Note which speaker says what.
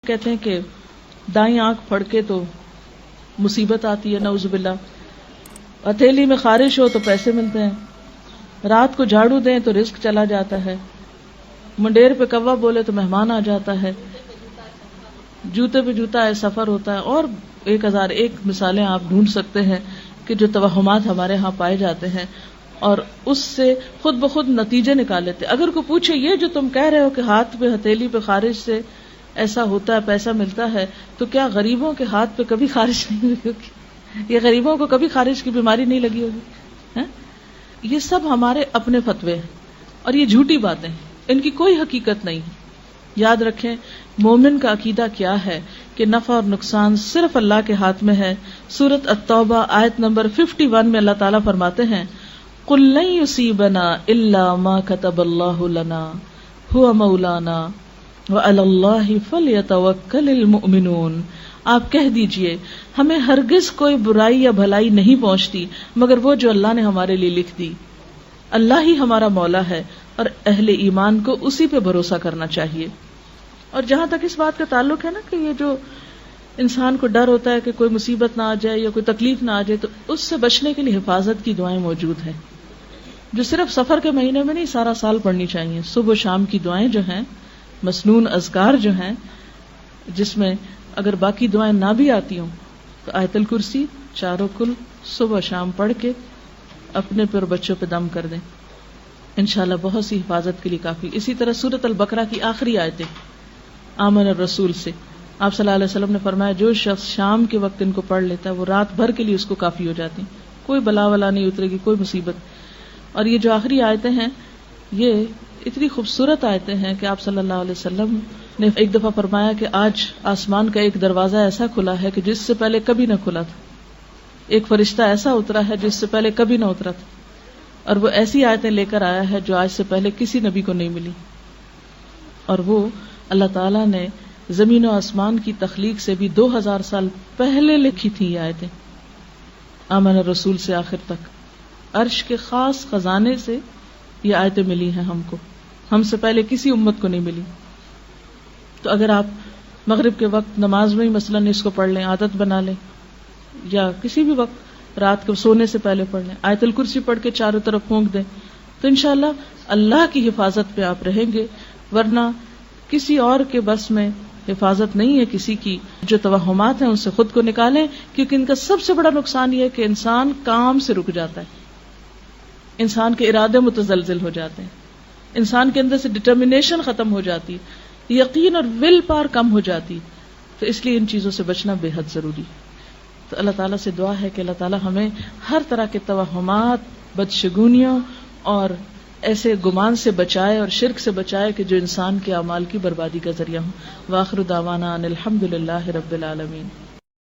Speaker 1: کہتے ہیں کہ دائیں آنکھ پھڑ کے تو مصیبت آتی ہے، نعوذ باللہ. ہتھیلی میں خارش ہو تو پیسے ملتے ہیں، رات کو جھاڑو دیں تو رزق چلا جاتا ہے، منڈیر پہ کوا بولے تو مہمان آ جاتا ہے، جوتے پہ جوتا ہے سفر ہوتا ہے، اور 1001 مثالیں آپ ڈھونڈ سکتے ہیں کہ جو توہمات ہمارے ہاں پائے جاتے ہیں اور اس سے خود بخود نتیجے نکال لیتے. اگر کوئی پوچھے یہ جو تم کہہ رہے ہو کہ ہاتھ پہ ہتھیلی پہ خارش سے ایسا ہوتا ہے پیسہ ملتا ہے، تو کیا غریبوں کے ہاتھ پہ کبھی خارش نہیں ہوئی ہوگی؟ یہ غریبوں کو کبھی خارش کی بیماری نہیں لگی ہوگی؟ یہ سب ہمارے اپنے فتوے ہیں اور یہ جھوٹی باتیں ہیں، ان کی کوئی حقیقت نہیں. یاد رکھیں مومن کا عقیدہ کیا ہے کہ نفع اور نقصان صرف اللہ کے ہاتھ میں ہے. سورۃ التوبہ آیت نمبر 51 میں اللہ تعالیٰ فرماتے ہیں قُلْ لَن يُصِيبَنَا إِلَّا مَا كَتَبَ اللَّهُ لَنَا هُوَ مَوْلَانَا وَعَلَى اللَّهِ فَلْيَتَوَكَّلِ الْمُؤْمِنُونَ. آپ کہہ دیجئے ہمیں ہرگز کوئی برائی یا بھلائی نہیں پہنچتی مگر وہ جو اللہ نے ہمارے لیے لکھ دی. اللہ ہی ہمارا مولا ہے اور اہل ایمان کو اسی پہ بھروسہ کرنا چاہیے. اور جہاں تک اس بات کا تعلق ہے نا کہ یہ جو انسان کو ڈر ہوتا ہے کہ کوئی مصیبت نہ آ جائے یا کوئی تکلیف نہ آ جائے، تو اس سے بچنے کے لیے حفاظت کی دعائیں موجود ہیں جو صرف سفر کے مہینے میں نہیں سارا سال پڑھنی چاہیے. صبح و شام کی دعائیں جو ہیں، مسنون اذکار جو ہیں، جس میں اگر باقی دعائیں نہ بھی آتی ہوں تو آیت الکرسی چاروں کل صبح شام پڑھ کے اپنے پر بچوں پہ دم کر دیں، انشاءاللہ بہت سی حفاظت کے لیے کافی. اسی طرح سورۃ البقرہ کی آخری آیتیں آمن الرسول سے آپ صلی اللہ علیہ وسلم نے فرمایا جو شخص شام کے وقت ان کو پڑھ لیتا ہے وہ رات بھر کے لیے اس کو کافی ہو جاتی، کوئی بلا ولا نہیں اترے گی، کوئی مصیبت. اور یہ جو آخری آیتیں ہیں یہ اتنی خوبصورت آیتیں ہیں کہ آپ صلی اللہ علیہ وسلم نے ایک دفعہ فرمایا کہ آج آسمان کا ایک دروازہ ایسا کھلا ہے کہ جس سے پہلے کبھی نہ کھلا تھا، ایک فرشتہ ایسا اترا ہے جس سے پہلے کبھی نہ اترا تھا، اور وہ ایسی آیتیں لے کر آیا ہے جو آج سے پہلے کسی نبی کو نہیں ملی. اور وہ اللہ تعالیٰ نے زمین و آسمان کی تخلیق سے بھی 2000 سال پہلے لکھی تھی یہ آیتیں. آمن الرسول سے آخر تک عرش کے خاص خزانے سے یہ آیتیں ملی ہیں ہم کو، ہم سے پہلے کسی امت کو نہیں ملی. تو اگر آپ مغرب کے وقت نماز میں ہی مثلاً اس کو پڑھ لیں، عادت بنا لیں، یا کسی بھی وقت رات کو سونے سے پہلے پڑھ لیں، آیت الکرسی پڑھ کے چاروں طرف پھونک دیں، تو انشاءاللہ اللہ کی حفاظت پہ آپ رہیں گے. ورنہ کسی اور کے بس میں حفاظت نہیں ہے کسی کی. جو توہمات ہیں ان سے خود کو نکالیں، کیونکہ ان کا سب سے بڑا نقصان یہ ہے کہ انسان کام سے رک جاتا ہے، انسان کے ارادے متزلزل ہو جاتے ہیں، انسان کے اندر سے ڈٹرمنیشن ختم ہو جاتی، یقین اور ول پاور کم ہو جاتی. تو اس لیے ان چیزوں سے بچنا بے حد ضروری. تو اللہ تعالیٰ سے دعا ہے کہ اللہ تعالیٰ ہمیں ہر طرح کے توہمات، بدشگونیوں اور ایسے گمان سے بچائے اور شرک سے بچائے کہ جو انسان کے اعمال کی بربادی کا ذریعہ ہوں. وآخر دعوانا ان الحمد للہ رب العالمین.